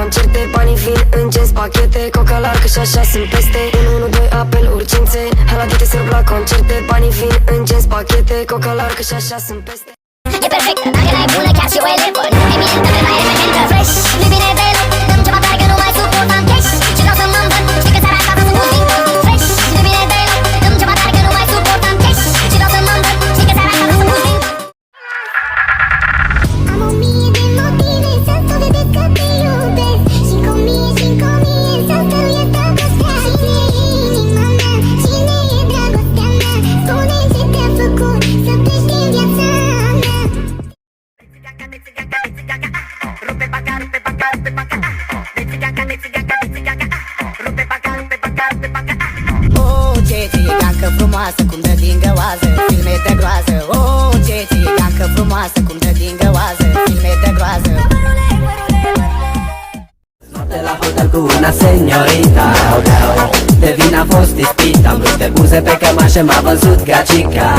concerte, banii vin în gens, pachete, cocalar, că și așa sunt peste 112 apel, urgențe, haladite serv la concerte, banii vin în gens, pachete, cocalar, că și așa sunt peste. E perfectă, dacă n-ai bună, chiar și o elevă. Eminentă, pe mai evidentă. Fresh, nu-i bine deloc. Dăm ceva tare că nu mai suportam cash. Și vreau să mă învăț, știi că seara asta să mult din tot. Fresh, nu-i bine deloc. Dăm ceva tare că nu mai suportam cash. Și vreau să mă învăț, știi că seara asta să mult din tot. Am o mie de motive să dovedesc că te iubesc. Și cu mie să stăruie dragostea. Cine e inima mea? Cine e dragostea mea? Spune ce te-a făcut să pleci din viața mea. Oh, ce țigancă frumoasă, cum dă din găoază, filme de groază. Oh, ce țigancă frumoasă, cum dă din găoază, filme de groază. Noapte la hotel cu una seniorita, de vin a fost ispita, multe buze pe cămașă m-a văzut gagica.